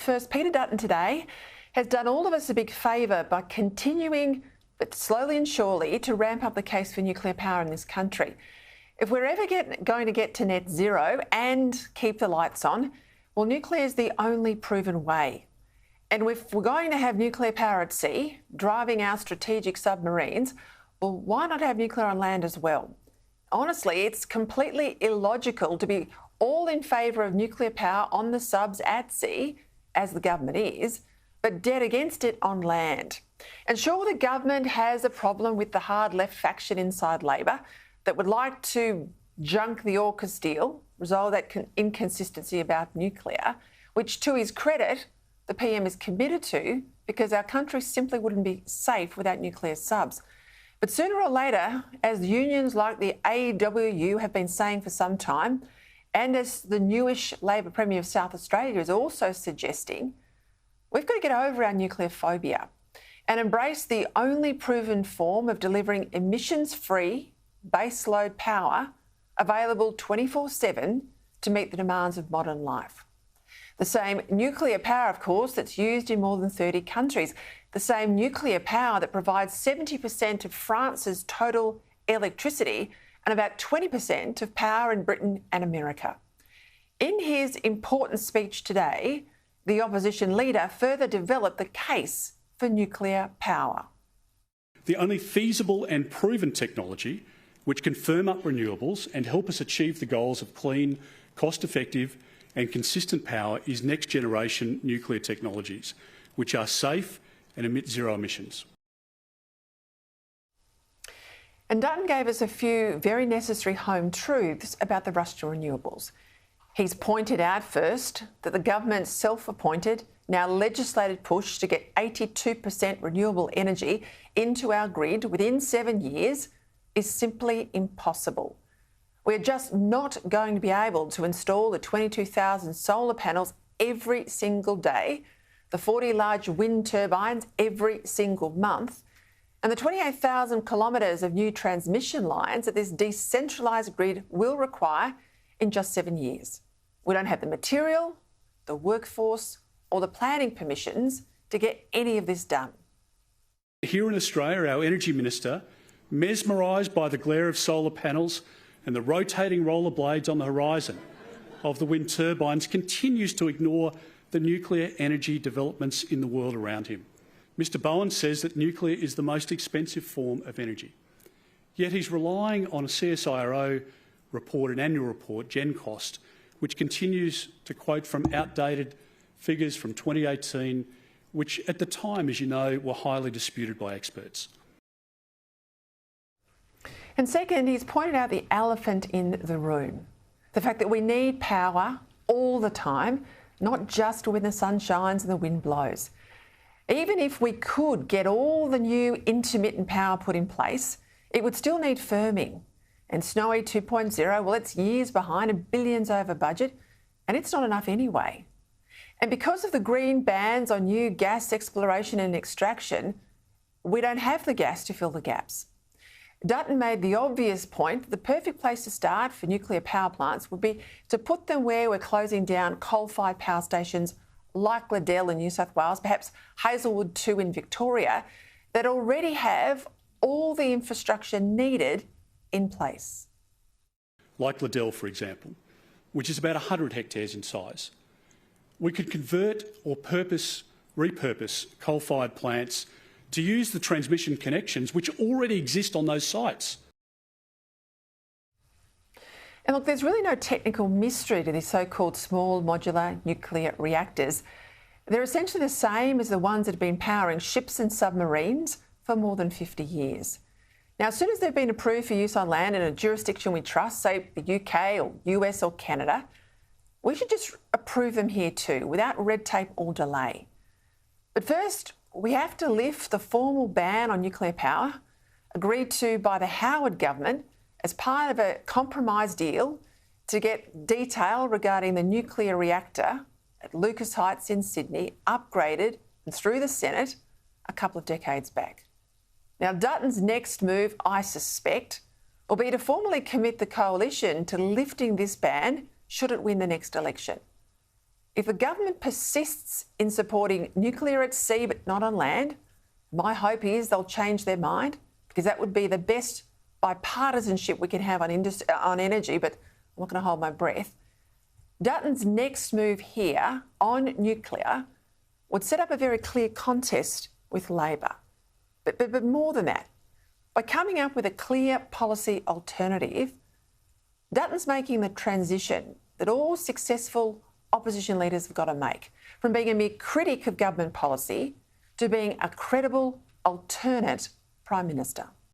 First, Peter Dutton today has done all of us a big favour by continuing, but slowly and surely, to ramp up the case for nuclear power in this country. If we're ever going to get to net zero and keep the lights on, well, nuclear is the only proven way. And if we're going to have nuclear power at sea, driving our strategic submarines, well, why not have nuclear on land as well? Honestly, it's completely illogical to be all in favour of nuclear power on the subs at sea, as the government is, but dead against it on land. And sure, the government has a problem with the hard left faction inside Labor that would like to junk the AUKUS deal, resolve that inconsistency about nuclear, which, to his credit, the PM is committed to, because our country simply wouldn't be safe without nuclear subs. But sooner or later, as unions like the AWU have been saying for some time, and as the newish Labor Premier of South Australia is also suggesting, we've got to get over our nuclear phobia and embrace the only proven form of delivering emissions-free baseload power available 24/7 to meet the demands of modern life. The same nuclear power, of course, that's used in more than 30 countries. The same nuclear power that provides 70% of France's total electricity and about 20% of power in Britain and America. In his important speech today, the opposition leader further developed the case for nuclear power. The only feasible and proven technology which can firm up renewables and help us achieve the goals of clean, cost-effective and consistent power is next-generation nuclear technologies, which are safe and emit zero emissions. And Dutton gave us a few very necessary home truths about the rush to renewables. He's pointed out first that the government's self-appointed, now legislated push to get 82% renewable energy into our grid within 7 years is simply impossible. We're just not going to be able to install the 22,000 solar panels every single day, the 40 large wind turbines every single month, and the 28,000 kilometres of new transmission lines that this decentralised grid will require in just 7 years. We don't have the material, the workforce or the planning permissions to get any of this done. Here in Australia, our Energy Minister, mesmerised by the glare of solar panels and the rotating roller blades on the horizon of the wind turbines, continues to ignore the nuclear energy developments in the world around him. Mr Bowen says that nuclear is the most expensive form of energy. Yet he's relying on a CSIRO report, an annual report, GenCost, which continues to quote from outdated figures from 2018, which at the time, as you know, were highly disputed by experts. And second, he's pointed out the elephant in the room, the fact that we need power all the time, not just when the sun shines and the wind blows. Even if we could get all the new intermittent power put in place, it would still need firming. And Snowy 2.0, well, it's years behind and billions over budget, and it's not enough anyway. And because of the green bans on new gas exploration and extraction, we don't have the gas to fill the gaps. Dutton made the obvious point that the perfect place to start for nuclear power plants would be to put them where we're closing down coal-fired power stations like Liddell in New South Wales, perhaps Hazelwood 2 in Victoria, that already have all the infrastructure needed in place. Like Liddell, for example, which is about 100 hectares in size. We could convert or repurpose coal-fired plants to use the transmission connections which already exist on those sites. And look, there's really no technical mystery to these so-called small modular nuclear reactors. They're essentially the same as the ones that have been powering ships and submarines for more than 50 years. Now, as soon as they've been approved for use on land in a jurisdiction we trust, say the UK or US or Canada, we should just approve them here too, without red tape or delay. But first, we have to lift the formal ban on nuclear power, agreed to by the Howard government as part of a compromise deal to get detail regarding the nuclear reactor at Lucas Heights in Sydney upgraded and through the Senate a couple of decades back. Now, Dutton's next move, I suspect, will be to formally commit the coalition to lifting this ban should it win the next election. If the government persists in supporting nuclear at sea but not on land, my hope is they'll change their mind, because that would be the best bipartisanship we can have on energy, but I'm not going to hold my breath. Dutton's next move here on nuclear would set up a very clear contest with Labor. But more than that, by coming up with a clear policy alternative, Dutton's making the transition that all successful opposition leaders have got to make, from being a mere critic of government policy to being a credible alternate Prime Minister.